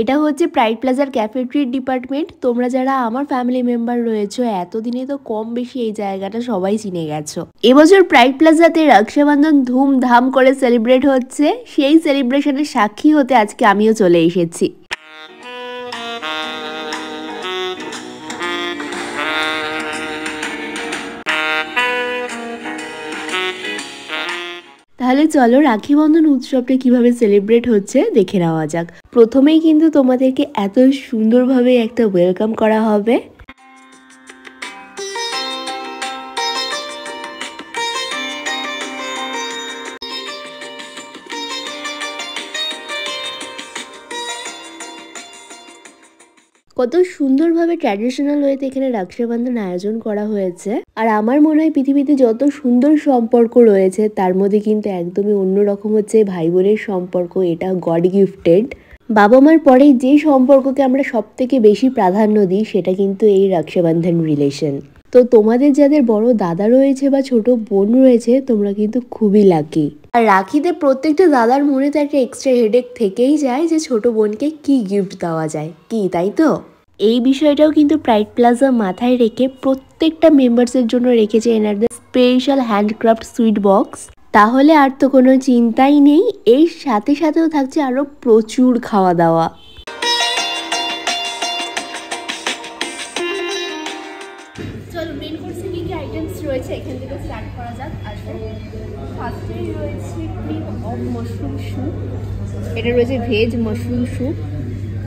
এটা হচ্ছে প্রাইড প্লাজার ক্যাফে ট্রিট ডিপার্টমেন্ট। তোমরা যারা আমার ফ্যামিলি মেম্বার রয়েছো এতদিনে তো কম বেশি এই জায়গাটা সবাই চিনে গেছো। এবছর প্রাইড প্লাজাতে রক্ষাবন্ধন ধুমধাম করে সেলিব্রেট হচ্ছে। সেই সেলিব্রেশনের সাক্ষী হতে আজকে আমিও চলে এসেছি। তাহলে চলো রাখি বন্ধন উৎসবটা কিভাবে সেলিব্রেট হচ্ছে দেখে নেওয়া যাক। প্রথমেই কিন্তু তোমাদেরকে এত সুন্দরভাবে একটা ওয়েলকাম করা হবে। কত সুন্দরভাবে ট্র্যাডিশনাল ওয়েতে এখানে রক্ষাবন্ধন আয়োজন করা হয়েছে। আর আমার মনে হয় পৃথিবীতে যত সুন্দর সম্পর্ক রয়েছে তার মধ্যে কিন্তু একদমই অন্যরকম হচ্ছে ভাই বোনের সম্পর্ক। এটা গড গিফটেড। বাবা মার পরে যে সম্পর্ককে আমরা সব থেকে বেশি প্রাধান্য দিই সেটা কিন্তু এই রক্ষাবন্ধন রিলেশন। তো তোমাদের যাদের বড় দাদা রয়েছে বা ছোট বোন রয়েছে তোমরা কিন্তু খুবই লাকি। আর রাখিতে প্রত্যেকটা দাদার মনে তো একটা এক্সট্রা হেডেক থেকেই যায় যে ছোট বোনকে কি গিফট দেওয়া যায়, কি তাই তো? এই বিষয়টাও কিন্তু প্রাইড প্লাজা মাথায় রেখে প্রত্যেকটা মেম্বার্সের জন্য রেখেছে এনাদের স্পেশাল হ্যান্ডক্রাফট সুইট বক্স। তাহলে আর তো কোনো চিন্তাই নেই, এর সাথে সাথেও থাকছে আরো প্রচুর খাওয়া দাওয়া। চলো মেন কোর্সে কি কি আইটেমস রয়েছে এখান থেকে স্টার্ট করা যাক। আজকে ফার্স্টে রয়েছে ক্রিম অফ মাশরুম স্যুপ। এটা রয়েছে ভেজ মাশরুম স্যুপ।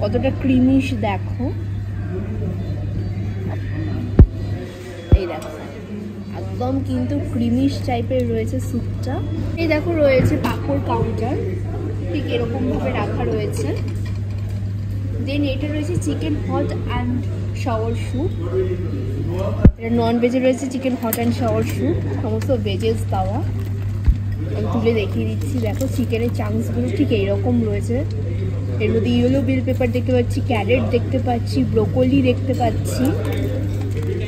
কতটা ক্রিমিশ দেখো, এই দেখো একদম কিন্তু ক্রিমিশ টাইপের রয়েছে স্যুপটা। এই দেখো রয়েছে পাঁপড় কাউন্টার, ঠিক এরকম ভাবে রাখা রয়েছে। দেন এটা রয়েছে chicken hot and shower soup. এটা নন ভেজে রয়েছে chicken hot and shower soup, সমস্ত ভেজেস দেওয়া। আমি তুলে দেখিয়ে দিচ্ছি, দেখো চিকেনের চাংসগুলো ঠিক এইরকম রয়েছে। এর মধ্যে ইয়েলো বেল পেপার দেখতে পাচ্ছি, ক্যারেট দেখতে পাচ্ছি, ব্রোকলি দেখতে পাচ্ছি,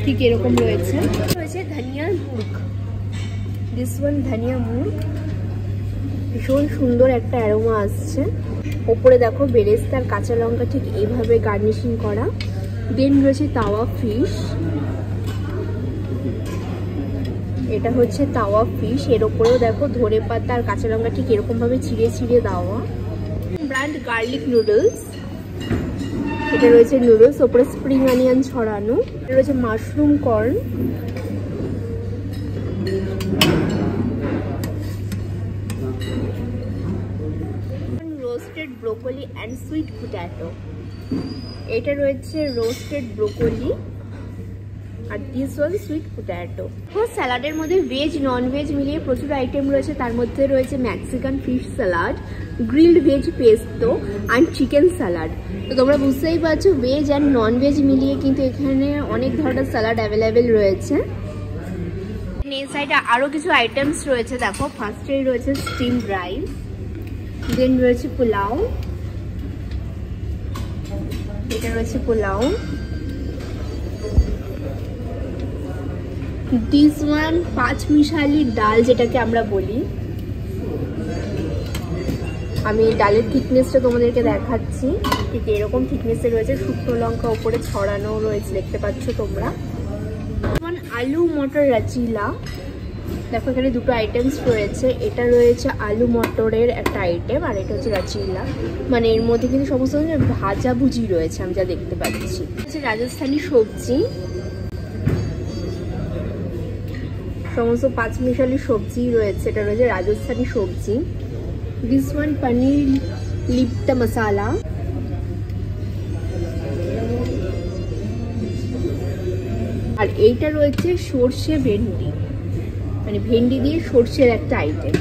ঠিক এরকম রয়েছে। রয়েছে ধনিয়া মুর্গ, দিস ওয়ান ধনিয়া মুর্গ, ভীষণ সুন্দর একটা অ্যারোমা আসছে। ওপরে দেখো বেরেস্তার কাঁচা লঙ্কা ঠিক এইভাবে গার্নিশিং করা। দেন রয়েছে তাওয়া ফিশ, এটা হচ্ছে তাওয়া ফিশ। এর ওপরেও দেখো ধনে পাতা আর কাঁচা লঙ্কা ঠিক এরকম ভাবে ছিঁড়ে ছিঁড়ে দেওয়া। ব্র্যান্ড গার্লিক নুডলস, এটা রয়েছে নুডলস, ওপরে স্প্রিং অনিয়ন ছড়ানো। এটা রয়েছে mushroom corn, roasted broccoli and sweet potato. এটা রয়েছে রোস্টেড ব্রোকলি আর দিস ওয়ান সুইট পটেটো। স্যালাডের মধ্যে ভেজ নন ভেজ মিলিয়ে প্রচুর আইটেম রয়েছে। তার মধ্যে রয়েছে Mexican fish salad, grilled veg pesto and chicken salad. তো তোমরা বুঝতেই পারছো ভেজ অ্যান্ড নন ভেজ মিলিয়ে কিন্তু এখানে অনেক ধরনের স্যালাড অ্যাভেলেবেল রয়েছে। এই সাইডে আরও কিছু আইটেমস রয়েছে। দেখো ফার্স্টেই রয়েছে স্টিমড রাইস, দেন রয়েছে পোলাও, এটা রয়েছে পোলাও। দিস ওয়ান পাঁচমিশালি ডাল যেটাকে আমরা বলি। আমি ডালের থিকনেসটা তোমাদেরকে দেখাচ্ছি, ঠিক এরকম থিকনেসে রয়েছে। শুকনো লঙ্কা উপরে ছড়ানো রয়েছে দেখতে পাচ্ছ তোমরা। আলু মটর রাচিলা, দেখো এখানে দুটো আইটেমস রয়েছে। এটা রয়েছে আলু মটরের একটা আইটেম আর এটা হচ্ছে রাচিলা, মানে এর মধ্যে কিন্তু সমস্ত ভাজাভুজি রয়েছে আমি যা দেখতে পাচ্ছি। রাজস্থানি সবজি, সমস্ত পাঁচমিশালি সবজি রয়েছে। এটা রয়েছে রাজস্থানি সবজি। দিস ওয়ান পনির লিপ্টা মশালা, আর এইটা রয়েছে সর্ষে ভেন্ডি, মানে ভেন্ডি দিয়ে সর্ষের একটা আইটেম।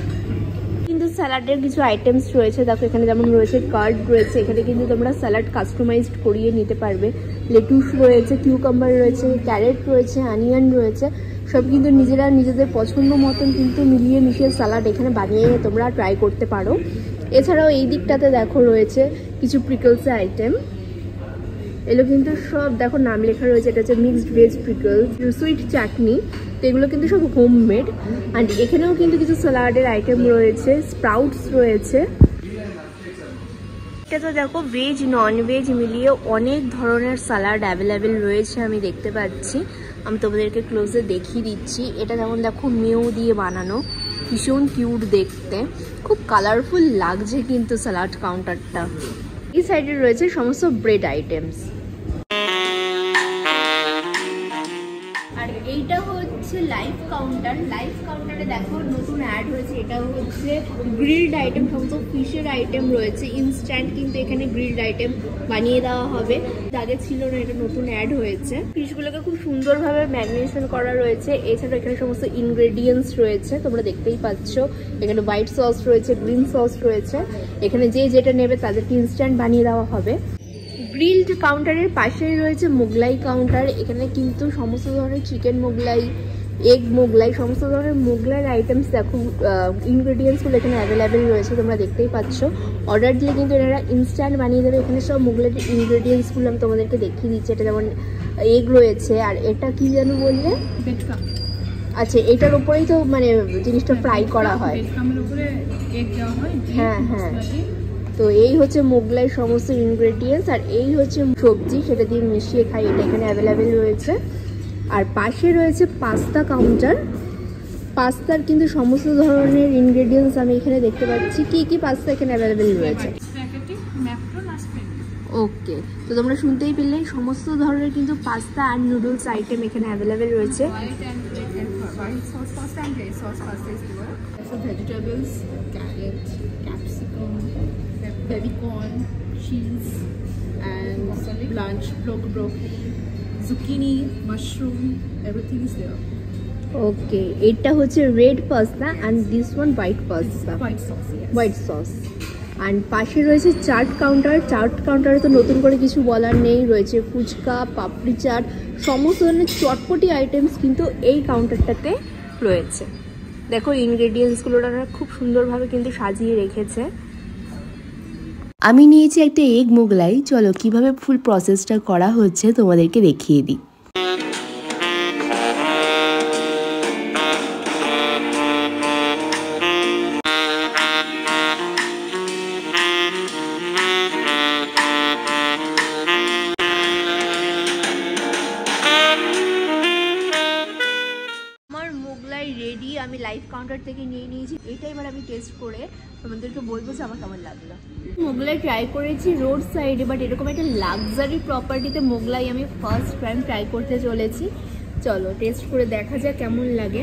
কিন্তু স্যালাডের কিছু আইটেমস রয়েছে, দেখো এখানে যেমন রয়েছে কার্ড রয়েছে, এখানে কিন্তু তোমরা স্যালাড কাস্টমাইজড করিয়ে নিতে পারবে। লেটুস রয়েছে, কিউকাম্বার রয়েছে, ক্যারেট রয়েছে, অনিয়ন রয়েছে, সব কিন্তু নিজেরা নিজেদের পছন্দ মতন কিন্তু মিলিয়ে মিশিয়ে স্যালাড এখানে বানিয়ে তোমরা ট্রাই করতে পারো। এছাড়াও এই দিকটাতে দেখো রয়েছে কিছু প্রিকলসের আইটেম, এগুলো কিন্তু সব দেখো নাম লেখা রয়েছে, এটা হচ্ছে মিক্সড ভেজ পিকলস, সুইট চাটনি, তো এগুলো কিন্তু সব হোমমেড। অ্যান্ড এখানেও কিন্তু কিছু স্যালাডের আইটেম রয়েছে, স্প্রাউটস রয়েছে। এটা তো দেখো ভেজ নন ভেজ মিলিয়ে অনেক ধরনের স্যালাড অ্যাভেলেবেল রয়েছে আমি দেখতে পাচ্ছি। আমি তোমাদেরকে ক্লোজে দেখিয়ে দিচ্ছি। এটা যেমন দেখো মেউ দিয়ে বানানো, ভীষণ কিউট দেখতে, খুব কালারফুল লাগছে কিন্তু স্যালাড কাউন্টারটা। এই সাইডে রয়েছে সমস্ত ব্রেড আইটেমস। আর এইটা হচ্ছে লাইভ কাউন্টার। লাইভ কাউন্টারে দেখো নতুন অ্যাড হয়েছে, এটা হচ্ছে গ্রিলড আইটেম, সমস্ত ফিশের আইটেম রয়েছে ইনস্ট্যান্ট, কিন্তু এখানে গ্রিলড আইটেম বানিয়ে দেওয়া হবে, আগে ছিল না, এটা নতুন অ্যাড হয়েছে। ফিশগুলোকে খুব সুন্দরভাবে ম্যারিনেশন করা রয়েছে। এছাড়া এখানে সমস্ত ইনগ্রেডিয়েন্টস রয়েছে, তোমরা দেখতেই পাচ্ছ। এখানে হোয়াইট সস রয়েছে, গ্রিন সস রয়েছে, এখানে যে যেটা নেবে তাদেরকে ইনস্ট্যান্ট বানিয়ে দেওয়া হবে। গ্রিলড কাউন্টারের পাশেই রয়েছে মোগলাই কাউন্টার, এখানে কিন্তু সমস্ত ধরনের চিকেন মোগলাই, এগ মোগলাই, সমস্ত ধরনের মোগলাইয়ের আইটেমস দেখো ইনগ্রেডিয়েন্টসগুলো এখানে অ্যাভেলেবেল রয়েছে, তোমরা দেখতেই পাচ্ছ। অর্ডার দিলে কিন্তু এনারা ইনস্ট্যান্ট বানিয়ে দেবে। এখানে সব মোগলাইয়ের ইনগ্রেডিয়েন্টসগুলো আমি তোমাদেরকে দেখিয়ে দিচ্ছি। এটা যেমন এগ রয়েছে, আর এটা কি যেন বললে, আচ্ছা এটার উপরেই তো মানে জিনিসটা ফ্রাই করা হয়। হ্যাঁ হ্যাঁ, তো এই হচ্ছে মোগলাই সমস্ত ইনগ্রেডিয়েন্টস, আর এই হচ্ছে সবজি, সেটা দিয়ে মিশিয়ে খাই, এটা এখানে অ্যাভেলেবেল রয়েছে। আর পাশে রয়েছে পাস্তা কাউন্টার। পাস্তার কিন্তু সমস্ত ধরনের ইনগ্রেডিয়েন্টস আমি এখানে দেখতে পাচ্ছি। কি কি পাস্তা এখানে অ্যাভেলেবেল রয়েছে? ওকে, তো তোমরা শুনতেই পেলে সমস্ত ধরনের কিন্তু পাস্তা আর নুডলস আইটেম এখানে অ্যাভেলেবেল রয়েছে। Vegetables, carrot, capsicum, baby corn, cheese, and blanch broccoli, zucchini, mushroom, everything is there. ওকে, এটা হচ্ছে red pasta and this one white pasta, White sauce, yes. White sauce. And পাশে রয়েছে chaat counter. Chaat কাউন্টারে তো নতুন করে কিছু বলার নেই, রয়েছে ফুচকা, পাপড়ি চাট, সমস্ত ধরনের চটপটি আইটেমস কিন্তু এই কাউন্টারটাতে রয়েছে। দেখো ইনগ্রেডিয়েন্টসগুলো ওরা খুব সুন্দরভাবে কিন্তু সাজিয়ে রেখেছে। আমি নিয়েছি একটা এগ মোগলাই, চলো কিভাবে ফুল প্রসেসটা করা হচ্ছে তোমাদেরকে দেখিয়ে দিই। রেডি, আমি লাইভ কাউন্টার থেকে নিয়ে নিয়েছি। এটা এবার আমি টেস্ট করে তোমাদেরকে বলবো যে আমার কেমন লাগলো। মোগলাই ট্রাই করেছি রোড সাইডে, বাট এরকম একটা লাক্সারি প্রপার্টিতে মোগলাই আমি ফার্স্ট টাইম ট্রাই করতে চলেছি। চলো টেস্ট করে দেখা যাক কেমন লাগে।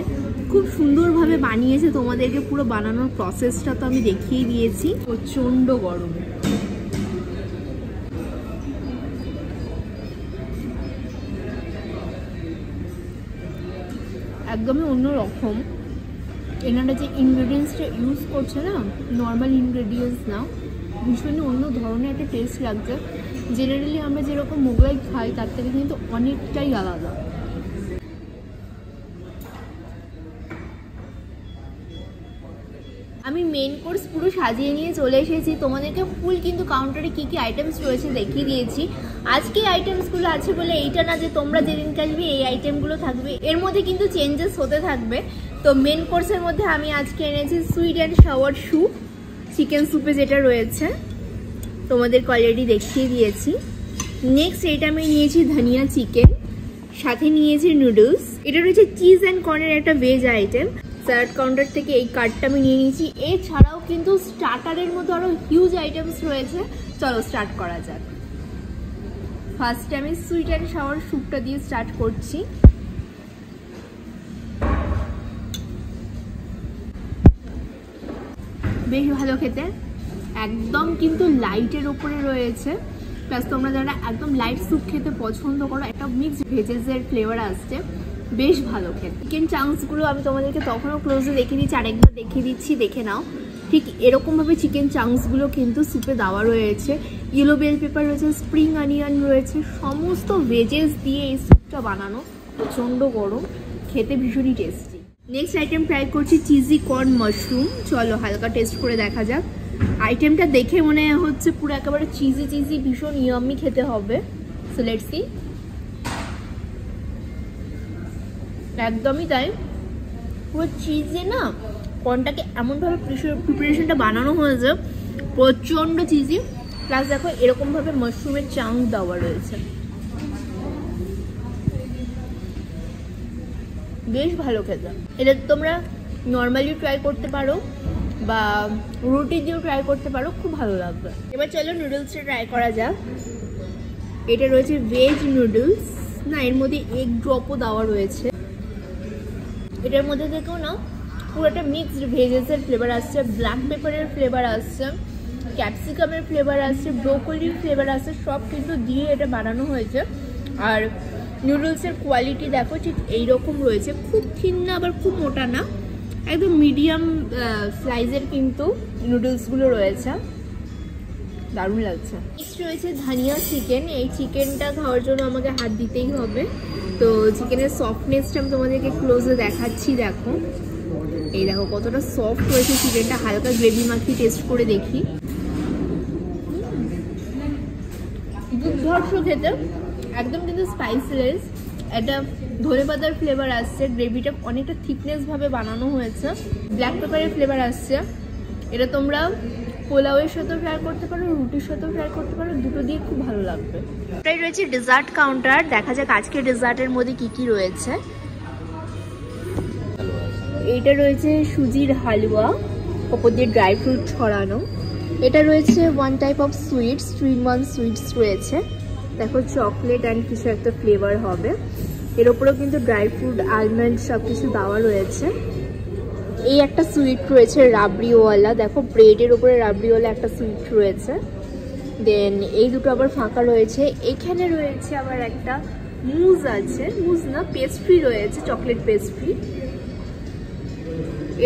খুব সুন্দরভাবে বানিয়েছে, তোমাদেরকে পুরো বানানোর প্রসেসটা তো আমি দেখিয়ে দিয়েছি। প্রচণ্ড গরম, একদমই অন্য রকম। এনারা যে ইনগ্রেডিয়েন্টসটা ইউজ করছে না, নর্মাল ইনগ্রেডিয়েন্টস না, ভীষণই অন্য ধরনের একটা টেস্ট লাগছে। জেনারেলি আমরা যেরকম মোগলাই খাই তার থেকে কিন্তু অনেকটাই আলাদা। আমি মেন কোর্স পুরো সাজিয়ে নিয়ে চলে এসেছি। তোমাদেরকে ফুল কিন্তু কাউন্টারে কি কি আইটেমস রয়েছে দেখিয়ে দিয়েছি। আজকে আইটেমসগুলো আছে বলে এইটা না যে তোমরা যেদিনকে আসবে এই আইটেমগুলো থাকবে, এর মধ্যে কিন্তু চেঞ্জেস হতে থাকবে। তো মেন কোর্সের মধ্যে আমি আজকে এনেছি sweet and sour soup, chicken স্যুপে যেটা রয়েছে তোমাদেরকে অলরেডি দেখিয়ে দিয়েছি। নেক্সট এটা আমি নিয়েছি ধনিয়া চিকেন, সাথে নিয়েছি নুডলস। এটা রয়েছে চিজ অ্যান্ড কর্নের একটা ভেজ আইটেম। স্যালাড কাউন্টার থেকে এই কার্ডটা আমি নিয়ে নিয়েছি। এছাড়াও কিন্তু স্টার্টারের মতো আরও হিউজ আইটেমস রয়েছে। চলো স্টার্ট করা যাক। ফার্স্টে আমি সুইট অ্যান্ড সাওয়ার স্যুপটা দিয়ে স্টার্ট করছি। বেশ ভালো খেতে, একদম কিন্তু লাইটের ওপরে রয়েছে। প্লাস তোমরা যারা একদম লাইট স্যুপ খেতে পছন্দ করো, একটা মিক্সড ভেজেসের ফ্লেভার আসছে, বেশ ভালো খেতে। চিকেন চাংসগুলো আমি তোমাদেরকে তখনও ক্লোজে দেখিয়ে দিচ্ছি, আরেকবার দেখিয়ে দিচ্ছি, দেখে নাও। ঠিক এরকমভাবে চিকেন চাংসগুলো কিন্তু স্যুপে দেওয়া রয়েছে, ইয়েলো বেল পেপার রয়েছে, স্প্রিং অনিয়ন রয়েছে, সমস্ত ভেজেস দিয়ে এই স্যুপটা বানানো, প্রচণ্ড গরম, খেতে ভীষণই টেস্টি। নেক্সট আইটেম ট্রাই করছি চিজি কর্ন মাশরুম। চলো হালকা টেস্ট করে দেখা যাক। আইটেমটা দেখে মনে হচ্ছে পুরো একেবারে চিজি চিজি, ভীষণ ইয়াম্মি খেতে হবে। So let's see. একদমই তাই, পুরো চিজে না কর্নটাকে এমনভাবে প্রিপারেশনটা বানানো হয়েছে, প্রচণ্ড চিজি। প্লাস দেখো এরকমভাবে মাশরুমের চাং দেওয়া রয়েছে, বেশ ভালো খেতে। এটা তোমরা নর্মালি ট্রাই করতে পারো বা রুটি দিয়েও ট্রাই করতে পারো, খুব ভালো লাগবে। এবার চলো নুডলসটা ট্রাই করা যাক। এটা রয়েছে ভেজ নুডলস, না এর মধ্যে এগ ড্রপও দেওয়া রয়েছে। এটার মধ্যে থেকেও না পুরো একটা মিক্সড ভেজেসের ফ্লেভার আসছে, ব্ল্যাক পেপারের ফ্লেভার আসছে, ক্যাপসিকামের ফ্লেভার আসছে, ব্রোকলির ফ্লেভার আসছে, সব কিন্তু দিয়ে এটা বানানো হয়েছে। আর নুডলসের কোয়ালিটি দেখো ঠিক এইরকম রয়েছে, খুব থিন না আবার খুব মোটা না, একদম মিডিয়াম সাইজের কিন্তু নুডলসগুলো রয়েছে, দারুণ লাগছে। নেক্সট রয়েছে ধানিয়া চিকেন। এই চিকেনটা খাওয়ার জন্য আমাকে হাত দিতেই হবে, তো চিকেনের সফটনেসটা আমি তোমাদেরকে ক্লোজে দেখাচ্ছি। দেখো এই দেখো কতটা সফট হয়েছে চিকেনটা, হালকা গ্রেভি মাখিয়ে টেস্ট করে দেখি। দুর্ধর্ষ খেতে, একদম কিন্তু স্পাইসলেস, একটা ধনেপাতার ফ্লেভার আসছে, গ্রেভিটা অনেকটা থিকনেস ভাবে বানানো হয়েছে, ব্ল্যাক পেপারের ফ্লেভার আসছে। এটা তোমরা পোলাওয়ের সাথেও ট্রাই করতে পারো, রুটির সাথেও ট্রাই করতে পারো, দুটো দিয়ে খুব ভালো লাগবে। এটাই রয়েছে ডেজার্ট কাউন্টার, দেখা যাক আজকে ডেজার্টের মধ্যে কি কি রয়েছে। এইটা রয়েছে সুজির হালুয়া, ওপর দিয়ে ড্রাই ফ্রুট ছড়ানো। এটা রয়েছে one type of sweets, 3-in-1 sweets রয়েছে। দেখো চকলেট অ্যান্ড কিছু একটা ফ্লেভার হবে, এর ওপরেও কিন্তু ড্রাই ফ্রুট, আলমন্ড সব কিছু দেওয়া রয়েছে। এই একটা সুইট রয়েছে রাবড়িওয়ালা, দেখো ব্রেডের ওপরে রাবড়িওয়ালা একটা সুইট রয়েছে। দেন এই দুটো আবার ফাঁকা রয়েছে। এখানে রয়েছে আবার একটা মুজ আছে, মুজ না পেস্ট্রি রয়েছে, চকলেট পেস্ট্রি।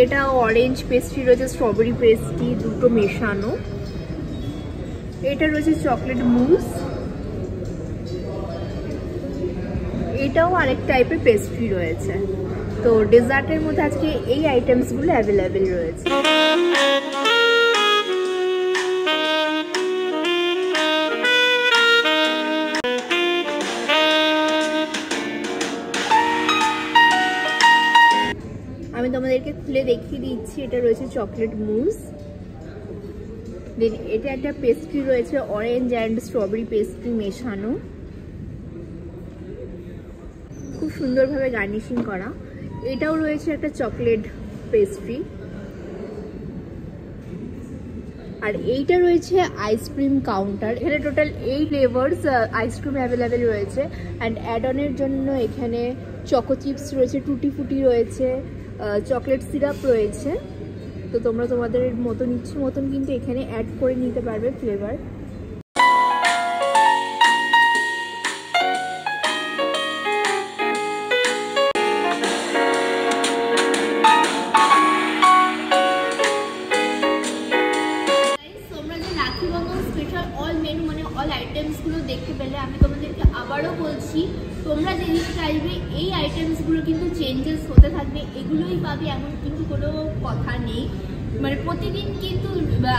এটা অরেঞ্জ পেস্ট্রি রয়েছে, স্ট্রবেরি পেস্ট্রি দুটো মেশানো। এটা রয়েছে চকলেট মুজ, এটাও আরেক টাইপের পেস্ট্রি রয়েছে। তো ডেজার্টের মধ্যে আজকে এই আইটেমসগুলো অ্যাভেলেবেল রয়েছে। আমি তোমাদেরকে খুলে দেখিয়ে দিচ্ছি। এটা রয়েছে চকলেট মুজ, দেন এটা একটা পেস্ট্রি রয়েছে অরেঞ্জ অ্যান্ড স্ট্রবেরি পেস্ট্রি মেশানো, খুব সুন্দরভাবে গার্নিশিং করা। এটাও রয়েছে একটা চকলেট পেস্ট্রি। আর এইটা রয়েছে আইসক্রিম কাউন্টার, এখানে টোটাল 8 ফ্লেভার্স আইসক্রিম অ্যাভেলেবেল রয়েছে। অ্যান্ড অ্যাড অনের জন্য এখানে চকো চিপস রয়েছে, টুটি ফুটি রয়েছে, চকলেট সিরাপ রয়েছে। তো তোমরা তোমাদের মতন ইচ্ছে মতন কিন্তু এখানে অ্যাড করে নিতে পারবে ফ্লেভার। অল আইটেমসগুলো দেখতে পেলে, আমি তোমাদেরকে আবারও বলছি, তোমরা যেদিন চাইবে এই আইটেমসগুলো কিন্তু চেঞ্জেস হতে থাকবে, এগুলোই পাবে এমন কিন্তু কোনো কথা নেই। মানে প্রতিদিন কিন্তু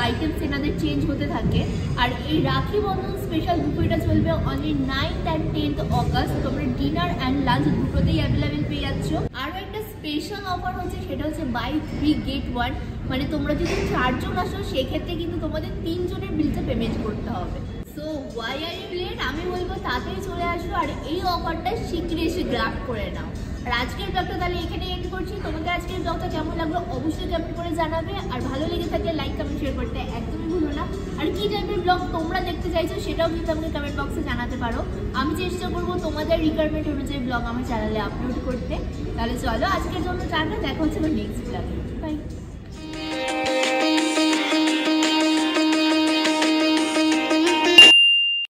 আইটেমস এনাদের চেঞ্জ হতে থাকে। আর এই রাখি বন্ধন স্পেশাল বুফেটা চলবে only 9th and 10th August. তোমরা ডিনার অ্যান্ড লাঞ্চ দুটোতেই অ্যাভেলেবেল পেয়ে যাচ্ছ। আরও একটা স্পেশাল অফার হচ্ছে, সেটা হচ্ছে বাই 3 get 1। মানে তোমরা যদি 4 জন আসো সেক্ষেত্রে কিন্তু তোমাদের 3 জনের বিলটা পেমেন্ট করতে হবে। So why are you late, আমি বলবো তাড়াতাড়ি চলে আসো আর এই অফারটা শীঘ্রই এসে গ্র্যাব করে নাও। আর আজকের ব্লগটা তাহলে এখানে এন্ড করছি। তোমাদের আজকের ব্লগটা কেমন লাগলো অবশ্যই কমেন্ট করে জানাবে, আর ভালো লেগে থাকলে লাইক কমেন্ট শেয়ার করতে একদমই ভুলো না। আর কি টাইপের ব্লগ তোমরা দেখতে চাইছো সেটাও কিন্তু আমাকে কমেন্ট বক্সে জানাতে পারো, আমি চেষ্টা করবো তোমাদের রিকোয়ারমেন্ট অনুযায়ী ব্লগ আমার চ্যানেলে আপলোড করতে। তাহলে চলো আজকের জন্য টাটা, দেখা হচ্ছে আমার নেক্সট ব্লগে, বাই।